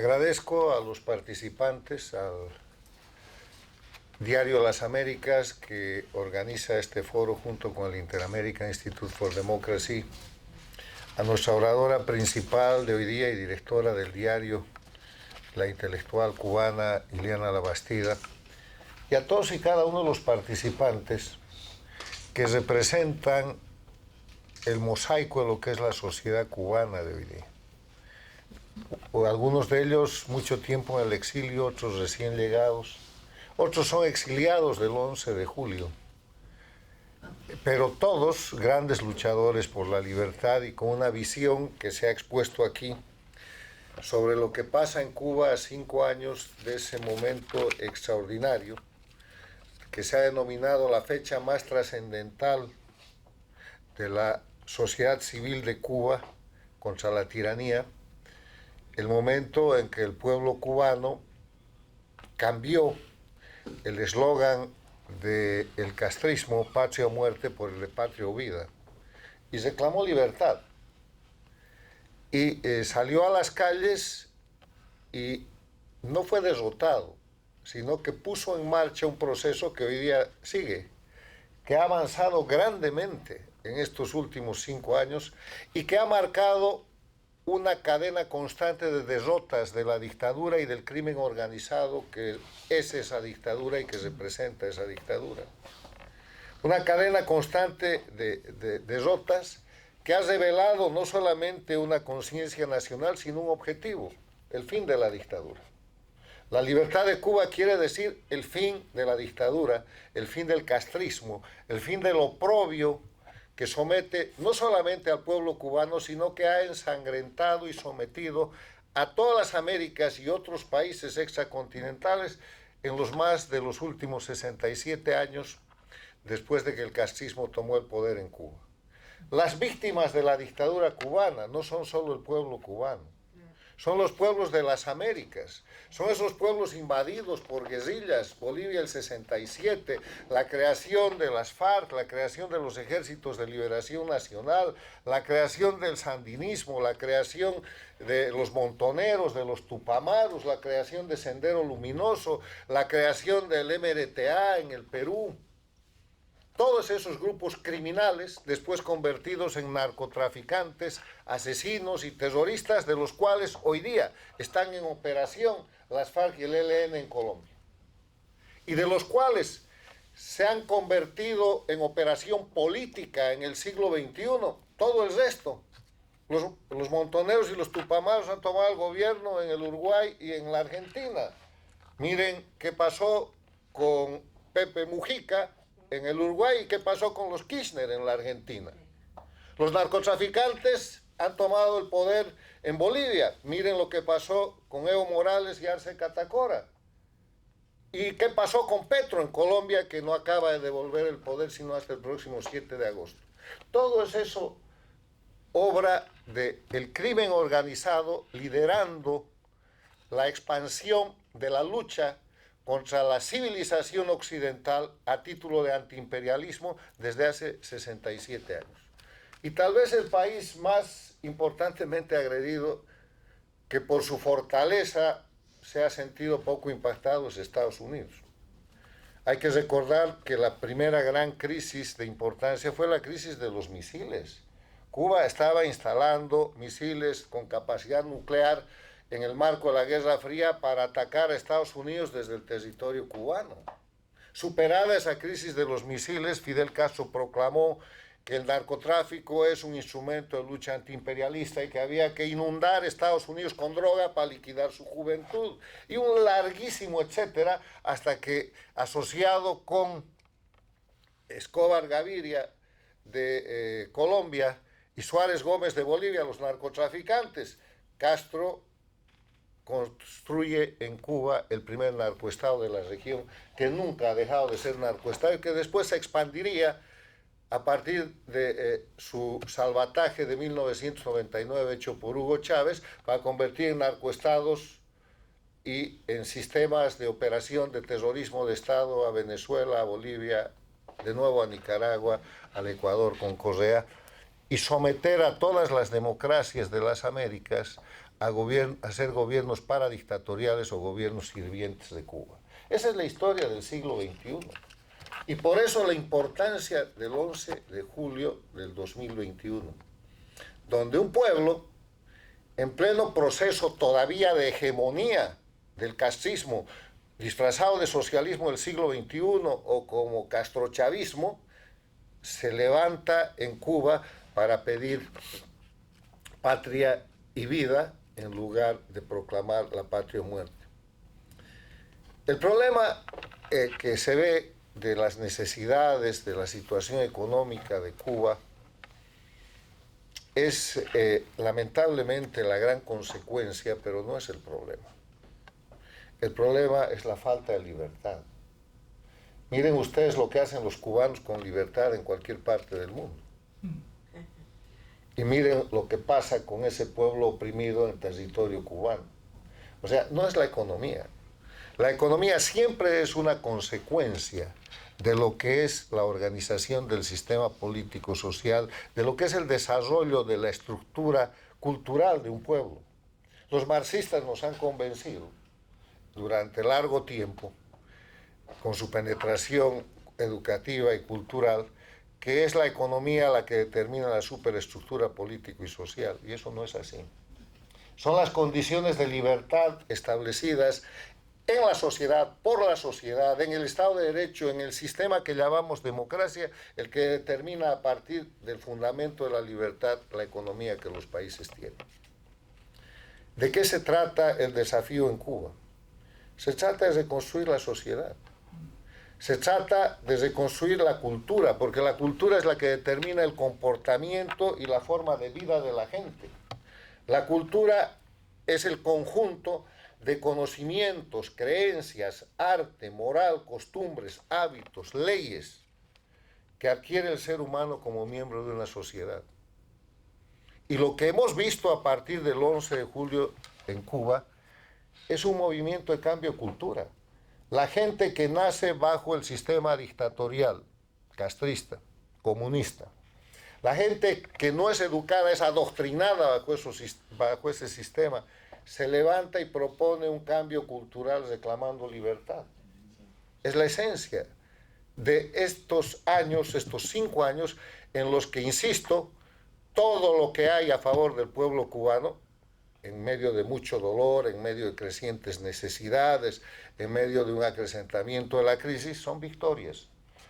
Agradezco a los participantes, al Diario Las Américas, que organiza este foro junto con el Inter-American Institute for Democracy, a nuestra oradora principal de hoy día y directora del diario, la intelectual cubana Ileana Labastida, y a todos y cada uno de los participantes que representan el mosaico de lo que es la sociedad cubana de hoy día. Algunos de ellos mucho tiempo en el exilio, otros recién llegados, otros son exiliados del 11 de julio, pero todos grandes luchadores por la libertad y con una visión que se ha expuesto aquí sobre lo que pasa en Cuba a 5 años de ese momento extraordinario, que se ha denominado la fecha más trascendental de la sociedad civil de Cuba contra la tiranía, el momento en que el pueblo cubano cambió el eslogan del castrismo, patria o muerte, por el de patria o vida, y reclamó libertad. Y salió a las calles y no fue derrotado, sino que puso en marcha un proceso que hoy día sigue, que ha avanzado grandemente en estos últimos 5 años y que ha marcado una cadena constante de derrotas de la dictadura y del crimen organizado que es esa dictadura y que representa esa dictadura. Una cadena constante de derrotas que ha revelado no solamente una conciencia nacional, sino un objetivo, el fin de la dictadura. La libertad de Cuba quiere decir el fin de la dictadura, el fin del castrismo, el fin del oprobio que somete no solamente al pueblo cubano, sino que ha ensangrentado y sometido a todas las Américas y otros países extracontinentales en los más de los últimos 67 años después de que el castrismo tomó el poder en Cuba. Las víctimas de la dictadura cubana no son solo el pueblo cubano, son los pueblos de las Américas, son esos pueblos invadidos por guerrillas, Bolivia el 67, la creación de las FARC, la creación de los ejércitos de liberación nacional, la creación del sandinismo, la creación de los montoneros, de los tupamaros, la creación de Sendero Luminoso, la creación del MRTA en el Perú. Todos esos grupos criminales, después convertidos en narcotraficantes, asesinos y terroristas, de los cuales hoy día están en operación las FARC y el ELN en Colombia, y de los cuales se han convertido en operación política en el siglo XXI, todo el resto. Los montoneros y los tupamaros han tomado el gobierno en el Uruguay y en la Argentina. Miren qué pasó con Pepe Mujica en el Uruguay y qué pasó con los Kirchner en la Argentina. Los narcotraficantes han tomado el poder en Bolivia. Miren lo que pasó con Evo Morales y Arce Catacora. ¿Y qué pasó con Petro en Colombia, que no acaba de devolver el poder sino hasta el próximo 7 de agosto? Todo es eso obra del crimen organizado liderando la expansión de la lucha contra la civilización occidental a título de antiimperialismo desde hace 67 años. Y tal vez el país más importantemente agredido, que por su fortaleza se ha sentido poco impactado, es Estados Unidos. Hay que recordar que la primera gran crisis de importancia fue la crisis de los misiles. Cuba estaba instalando misiles con capacidad nuclear en el marco de la Guerra Fría para atacar a Estados Unidos desde el territorio cubano. Superada esa crisis de los misiles, Fidel Castro proclamó que el narcotráfico es un instrumento de lucha antiimperialista y que había que inundar Estados Unidos con droga para liquidar su juventud. Y un larguísimo etcétera, hasta que, asociado con Escobar Gaviria de Colombia y Suárez Gómez de Bolivia, los narcotraficantes, Castro construye en Cuba el primer narcoestado de la región, que nunca ha dejado de ser narcoestado y que después se expandiría a partir de su salvataje de 1999 hecho por Hugo Chávez para convertir en narcoestados y en sistemas de operación de terrorismo de Estado a Venezuela, a Bolivia, de nuevo a Nicaragua, al Ecuador con Correa, y someter a todas las democracias de las Américas a ser gobiernos paradictatoriales o gobiernos sirvientes de Cuba. Esa es la historia del siglo XXI. Y por eso la importancia del 11 de julio del 2021, donde un pueblo, en pleno proceso todavía de hegemonía del castrismo, disfrazado de socialismo del siglo XXI o como castrochavismo, se levanta en Cuba para pedir patria y vida en lugar de proclamar la patria o muerte. El problema que se ve de las necesidades, de la situación económica de Cuba, es lamentablemente la gran consecuencia, pero no es el problema. El problema es la falta de libertad. Miren ustedes lo que hacen los cubanos con libertad en cualquier parte del mundo. Y miren lo que pasa con ese pueblo oprimido en el territorio cubano. O sea, no es la economía. La economía siempre es una consecuencia de lo que es la organización del sistema político-social, de lo que es el desarrollo de la estructura cultural de un pueblo. Los marxistas nos han convencido durante largo tiempo, con su penetración educativa y cultural, que es la economía la que determina la superestructura político y social, y eso no es así. Son las condiciones de libertad establecidas en la sociedad, por la sociedad, en el Estado de Derecho, en el sistema que llamamos democracia, el que determina a partir del fundamento de la libertad la economía que los países tienen. ¿De qué se trata el desafío en Cuba? Se trata de reconstruir la sociedad. Se trata de reconstruir la cultura, porque la cultura es la que determina el comportamiento y la forma de vida de la gente. La cultura es el conjunto de conocimientos, creencias, arte, moral, costumbres, hábitos, leyes que adquiere el ser humano como miembro de una sociedad. Y lo que hemos visto a partir del 11 de julio en Cuba es un movimiento de cambio de cultura. La gente que nace bajo el sistema dictatorial, castrista, comunista, la gente que no es educada, es adoctrinada bajo ese sistema, se levanta y propone un cambio cultural reclamando libertad. Es la esencia de estos años, estos 5 años, en los que, insisto, todo lo que hay a favor del pueblo cubano, en medio de mucho dolor, en medio de crecientes necesidades, en medio de un acrecentamiento de la crisis, son victorias.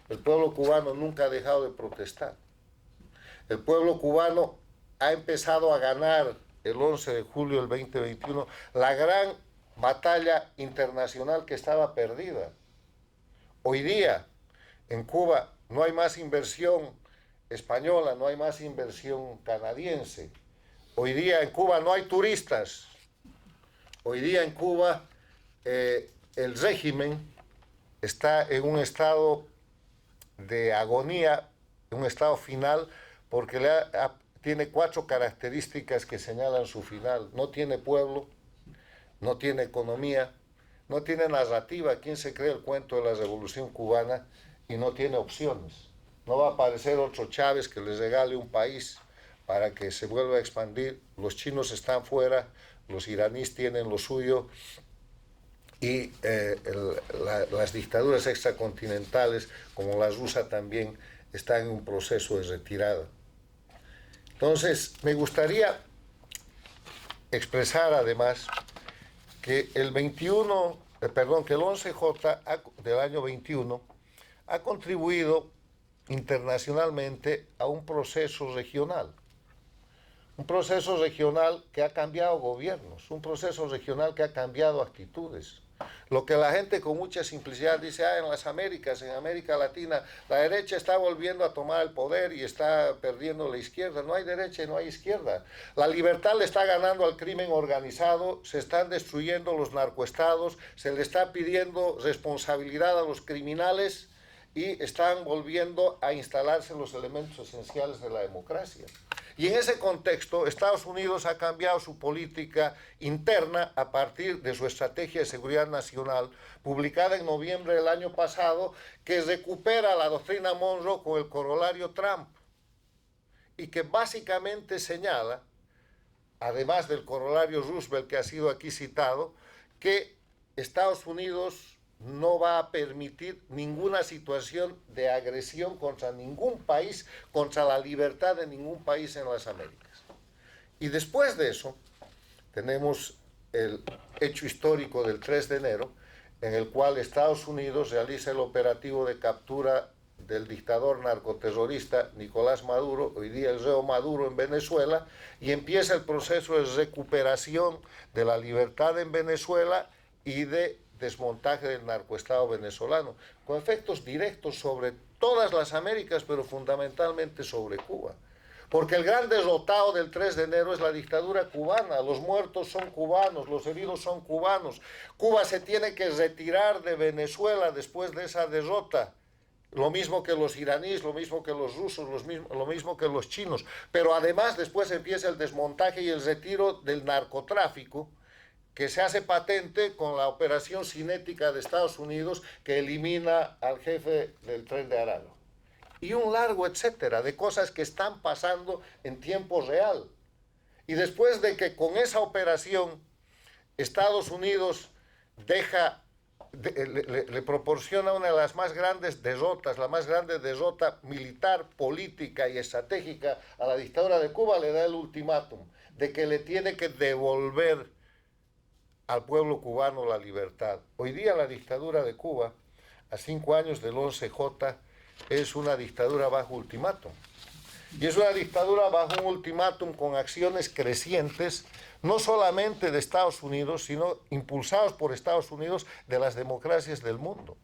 El pueblo cubano nunca ha dejado de protestar. El pueblo cubano ha empezado a ganar el 11 de julio del 2021 la gran batalla internacional que estaba perdida. Hoy día en Cuba no hay más inversión española, no hay más inversión canadiense. Hoy día en Cuba no hay turistas. Hoy día en Cuba el régimen está en un estado de agonía, un estado final, porque tiene 4 características que señalan su final. No tiene pueblo, no tiene economía, no tiene narrativa. ¿Quién se cree el cuento de la Revolución Cubana? Y no tiene opciones. No va a aparecer otro Chávez que les regale un país para que se vuelva a expandir. Los chinos están fuera, los iraníes tienen lo suyo, y las dictaduras extracontinentales, como la rusa también, están en un proceso de retirada. Entonces, me gustaría expresar además que el 11J del año 21 ha contribuido internacionalmente a un proceso regional. Un proceso regional que ha cambiado gobiernos, un proceso regional que ha cambiado actitudes. Lo que la gente con mucha simplicidad dice, en las Américas, en América Latina, la derecha está volviendo a tomar el poder y está perdiendo la izquierda. No hay derecha y no hay izquierda. La libertad le está ganando al crimen organizado, se están destruyendo los narcoestados, se le está pidiendo responsabilidad a los criminales y están volviendo a instalarse los elementos esenciales de la democracia. Y en ese contexto, Estados Unidos ha cambiado su política interna a partir de su Estrategia de Seguridad Nacional, publicada en noviembre del año pasado, que recupera la doctrina Monroe con el corolario Trump, y que básicamente señala además del corolario Roosevelt que ha sido aquí citado, que Estados Unidos no va a permitir ninguna situación de agresión contra ningún país, contra la libertad de ningún país en las Américas. Y después de eso, tenemos el hecho histórico del 3 de enero, en el cual Estados Unidos realiza el operativo de captura del dictador narcoterrorista Nicolás Maduro, hoy día el reo Maduro en Venezuela, y empieza el proceso de recuperación de la libertad en Venezuela y de desmontaje del narcoestado venezolano, con efectos directos sobre todas las Américas, pero fundamentalmente sobre Cuba. Porque el gran derrotado del 3 de enero es la dictadura cubana. Los muertos son cubanos, los heridos son cubanos. Cuba se tiene que retirar de Venezuela después de esa derrota. Lo mismo que los iraníes, lo mismo que los rusos, lo mismo que los chinos. Pero además después empieza el desmontaje y el retiro del narcotráfico, que se hace patente con la operación cinética de Estados Unidos, que elimina al jefe del Tren de Aragua. Y un largo etcétera de cosas que están pasando en tiempo real. Y después de que con esa operación Estados Unidos le proporciona una de las más grandes derrotas, la más grande derrota militar, política y estratégica a la dictadura de Cuba, le da el ultimátum de que le tiene que devolver al pueblo cubano la libertad. Hoy día la dictadura de Cuba, a 5 años del 11J, es una dictadura bajo ultimátum. Y es una dictadura bajo un ultimátum con acciones crecientes, no solamente de Estados Unidos, sino impulsados por Estados Unidos de las democracias del mundo.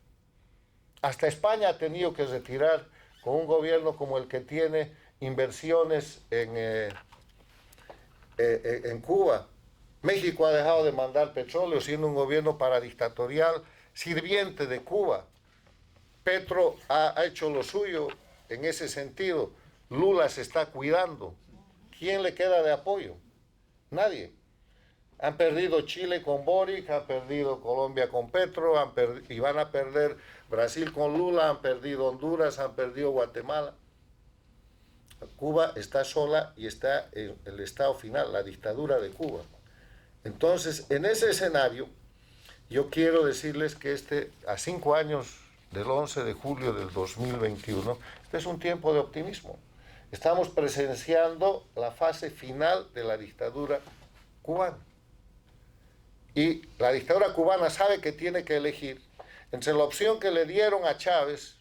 Hasta España ha tenido que retirar, con un gobierno como el que tiene, inversiones en Cuba. México ha dejado de mandar petróleo, siendo un gobierno paradictatorial, sirviente de Cuba. Petro ha hecho lo suyo en ese sentido. Lula se está cuidando. ¿Quién le queda de apoyo? Nadie. Han perdido Chile con Boric, han perdido Colombia con Petro, y van a perder Brasil con Lula, han perdido Honduras, han perdido Guatemala. Cuba está sola y está en el estado final, la dictadura de Cuba. Entonces, en ese escenario, yo quiero decirles que a 5 años del 11 de julio del 2021, este es un tiempo de optimismo. Estamos presenciando la fase final de la dictadura cubana. Y la dictadura cubana sabe que tiene que elegir entre la opción que le dieron a Chávez,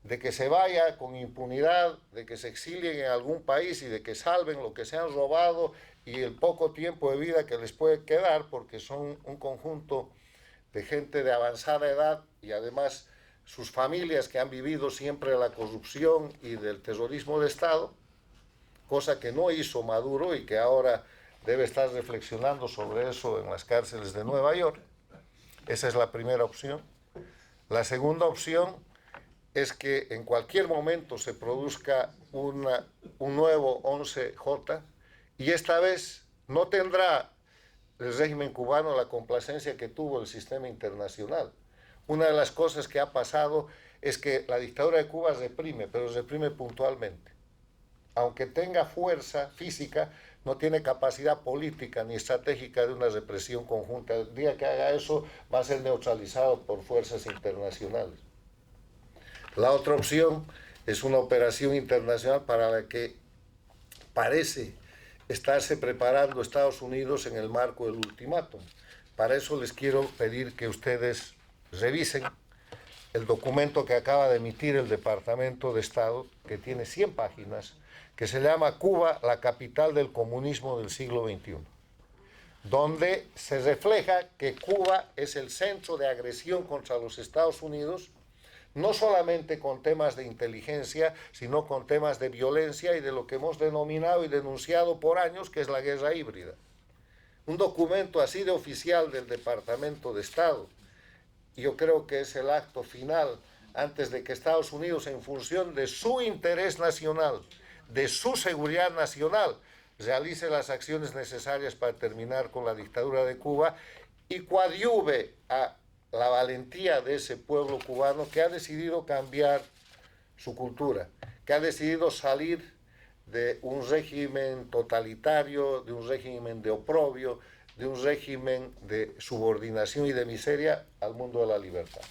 de que se vaya con impunidad, de que se exilien en algún país y de que salven lo que se han robado y el poco tiempo de vida que les puede quedar, porque son un conjunto de gente de avanzada edad y además sus familias que han vivido siempre la corrupción y del terrorismo de Estado, cosa que no hizo Maduro y que ahora debe estar reflexionando sobre eso en las cárceles de Nueva York. Esa es la primera opción. La segunda opción es que en cualquier momento se produzca un nuevo 11J y esta vez no tendrá el régimen cubano la complacencia que tuvo el sistema internacional. Una de las cosas que ha pasado es que la dictadura de Cuba reprime, pero reprime puntualmente. Aunque tenga fuerza física, no tiene capacidad política ni estratégica de una represión conjunta. El día que haga eso va a ser neutralizado por fuerzas internacionales. La otra opción es una operación internacional para la que parece estarse preparando Estados Unidos en el marco del ultimátum. Para eso les quiero pedir que ustedes revisen el documento que acaba de emitir el Departamento de Estado, que tiene 100 páginas, que se llama Cuba, la capital del comunismo del siglo XXI, donde se refleja que Cuba es el centro de agresión contra los Estados Unidos, no solamente con temas de inteligencia, sino con temas de violencia y de lo que hemos denominado y denunciado por años, que es la guerra híbrida. Un documento así de oficial del Departamento de Estado, yo creo que es el acto final antes de que Estados Unidos, en función de su interés nacional, de su seguridad nacional, realice las acciones necesarias para terminar con la dictadura de Cuba y coadyuve a la valentía de ese pueblo cubano que ha decidido cambiar su cultura, que ha decidido salir de un régimen totalitario, de un régimen de oprobio, de un régimen de subordinación y de miseria al mundo de la libertad.